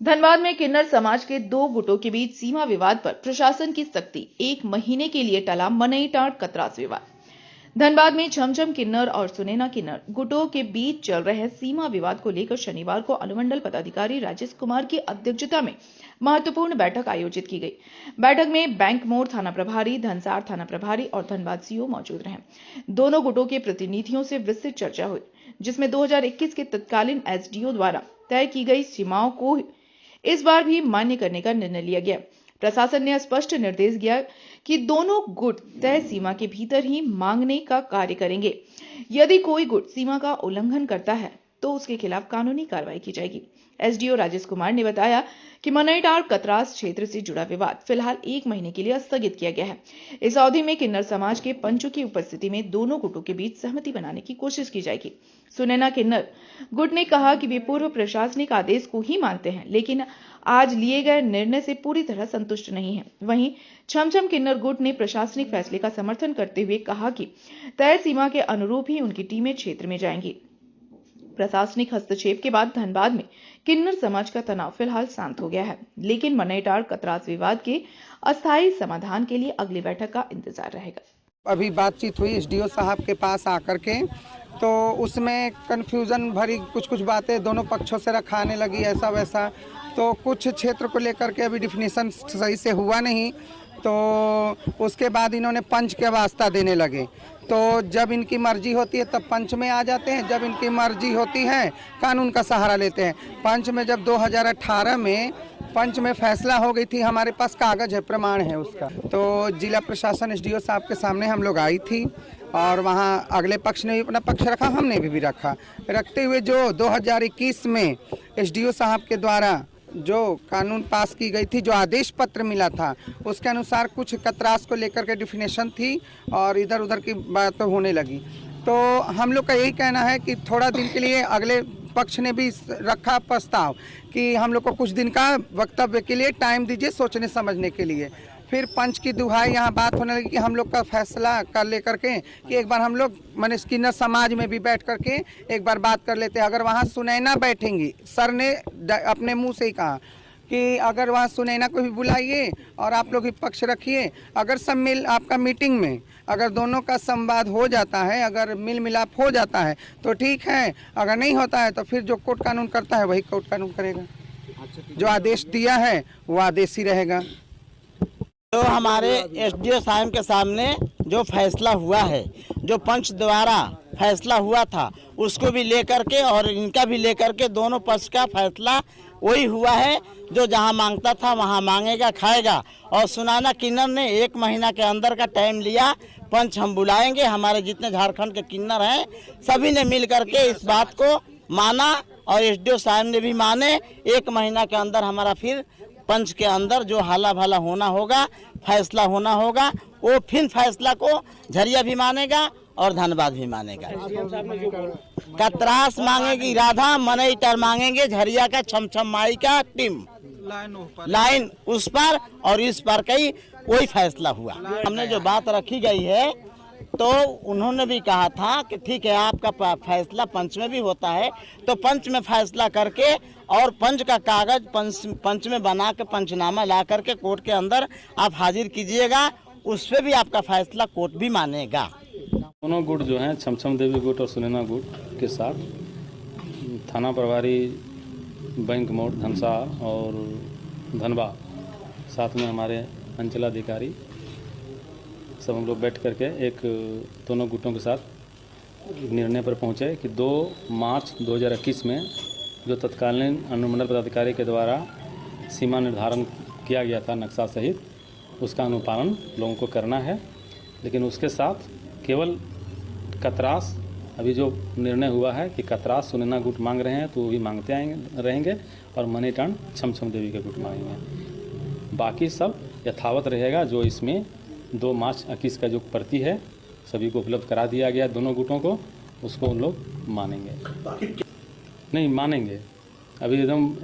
धनबाद में किन्नर समाज के दो गुटों के बीच सीमा विवाद पर प्रशासन की सख्ती। 1 महीने के लिए टला मनईटांड कतरास विवाद। धनबाद में छमछम किन्नर और सुनैना किन्नर गुटों के बीच चल रहे सीमा विवाद को लेकर शनिवार को अनुमंडल पदाधिकारी राजेश कुमार की अध्यक्षता में महत्वपूर्ण बैठक आयोजित की गई। बैठक में बैंक मोड़ थाना प्रभारी, धनसार थाना प्रभारी और धनबाद सीओ मौजूद रहे। दोनों गुटों के प्रतिनिधियों से विस्तृत चर्चा हुई, जिसमें 2021 के तत्कालीन एसडीओ द्वारा तय की गई सीमाओं को इस बार भी मान्य करने का निर्णय लिया गया। प्रशासन ने स्पष्ट निर्देश दिया कि दोनों गुट तय सीमा के भीतर ही मांगने का कार्य करेंगे। यदि कोई गुट सीमा का उल्लंघन करता है तो उसके खिलाफ कानूनी कार्रवाई की जाएगी। एसडीओ राजेश कुमार ने बताया कि मनईटांड कतरास क्षेत्र से जुड़ा विवाद फिलहाल 1 महीने के लिए स्थगित किया गया है। इस अवधि में किन्नर समाज के पंचों की उपस्थिति में दोनों गुटों के बीच सहमति बनाने की कोशिश की जाएगी। सुनैना किन्नर गुट ने कहा कि वे पूर्व प्रशासनिक आदेश को ही मानते हैं, लेकिन आज लिए गए निर्णय से पूरी तरह संतुष्ट नहीं है। वहीं छमछम किन्नर गुट ने प्रशासनिक फैसले का समर्थन करते हुए कहा कि तय सीमा के अनुरूप ही उनकी टीमें क्षेत्र में जाएंगी। प्रशासनिक हस्तक्षेप के बाद धनबाद में किन्नर समाज का तनाव फिलहाल शांत हो गया है, लेकिन मनईटांड कतरास विवाद के अस्थायी समाधान के लिए अगली बैठक का इंतजार रहेगा। अभी बातचीत हुई एसडीओ साहब के पास आकर के, तो उसमें कन्फ्यूज़न भरी कुछ बातें दोनों पक्षों से रखाने लगी, ऐसा वैसा। तो कुछ क्षेत्र को लेकर के अभी डिफिनीशन सही से हुआ नहीं, तो उसके बाद इन्होंने पंच के वास्ता देने लगे। तो जब इनकी मर्जी होती है तब पंच में आ जाते हैं, जब इनकी मर्जी होती है कानून का सहारा लेते हैं। पंच में जब 2018 में पंच में फैसला हो गई थी, हमारे पास कागज है, प्रमाण है उसका। तो जिला प्रशासन एसडीओ साहब के सामने हम लोग आई थी और वहाँ अगले पक्ष ने भी अपना पक्ष रखा, हमने भी रखा। रखते हुए जो 2021 में एसडीओ साहब के द्वारा जो कानून पास की गई थी, जो आदेश पत्र मिला था, उसके अनुसार कुछ कतरास को लेकर के डिफिनेशन थी और इधर उधर की बात होने लगी। तो हम लोग का यही कहना है कि थोड़ा दिन के लिए अगले पक्ष ने भी रखा प्रस्ताव कि हम लोग को कुछ दिन का वक्तव्य के लिए टाइम दीजिए, सोचने समझने के लिए। फिर पंच की दुहाई यहाँ बात होने लगी कि हम लोग का फैसला कर ले करके कि एक बार हम लोग माने किन्नर समाज में भी बैठ करके एक बार बात कर लेते हैं। अगर वहाँ सुनैना बैठेंगी, सर ने अपने मुंह से ही कहा कि अगर वहाँ सुनैना को भी बुलाइए और आप लोग भी पक्ष रखिए। अगर सब आपका मीटिंग में अगर दोनों का संवाद हो जाता है, अगर मिल मिलाप हो जाता है तो ठीक है, अगर नहीं होता है तो फिर जो कोर्ट कानून करता है वही कोर्ट कानून करेगा। जो आदेश दिया है वो आदेश ही रहेगा। जो हमारे एसडीओ साहब के सामने जो फैसला हुआ है, जो पंच द्वारा फैसला हुआ था, उसको भी लेकर के और इनका भी लेकर के दोनों पक्ष का फैसला वही हुआ है। जो जहां मांगता था वहां मांगेगा, खाएगा। और सुनैना किन्नर ने 1 महीना के अंदर का टाइम लिया। पंच हम बुलाएंगे, हमारे जितने झारखंड के किन्नर हैं सभी ने मिल करके इस बात को माना और एसडीओ साहब ने भी माने। 1 महीना के अंदर हमारा फिर पंच के अंदर जो हाला भाला होना होगा, फैसला होना होगा, वो फिर फैसला को झरिया भी मानेगा और धनबाद भी मानेगा। कतरास मांगेगी राधा, मनईटांड मांगेंगे झरिया का छमछम माई का टीम लाइन उस पर और इस पर कई वही फैसला हुआ। हमने जो बात रखी गई है तो उन्होंने भी कहा था कि ठीक है, आपका फैसला पंच में भी होता है तो पंच में फैसला करके और पंच का कागज पंच में बना के पंचनामा ला करके कोर्ट के अंदर आप हाजिर कीजिएगा, उस पर भी आपका फैसला कोर्ट भी मानेगा। दोनों गुट जो हैं, छमछम देवी गुट और सुनैना गुट के साथ थाना प्रभारी, बैंक मोड़, धनसार और धनबाद, साथ में हमारे अंचलाधिकारी, सब हम लोग बैठ करके एक दोनों गुटों के साथ निर्णय पर पहुंचे कि 2 मार्च 2021 में जो तत्कालीन अनुमंडल पदाधिकारी के द्वारा सीमा निर्धारण किया गया था नक्शा सहित, उसका अनुपालन लोगों को करना है। लेकिन उसके साथ केवल कतरास, अभी जो निर्णय हुआ है कि कतरास सुनैना गुट मांग रहे हैं तो वो भी मांगते रहेंगे और मनईटांड छमछम देवी के गुट मांगेंगे। बाकी सब यथावत रहेगा। जो इसमें 2 मार्च 21 का जो प्रति है सभी को उपलब्ध करा दिया गया, दोनों गुटों को, उसको उन लोग मानेंगे। नहीं मानेंगे, अभी एकदम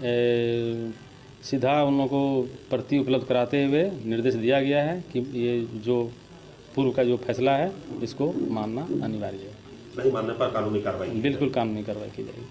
सीधा उन लोगों को प्रति उपलब्ध कराते हुए निर्देश दिया गया है कि ये जो पूर्व का जो फैसला है इसको मानना अनिवार्य है। नहीं मानने पर कानूनी कार्रवाई, बिल्कुल कानूनी कार्रवाई की जाएगी।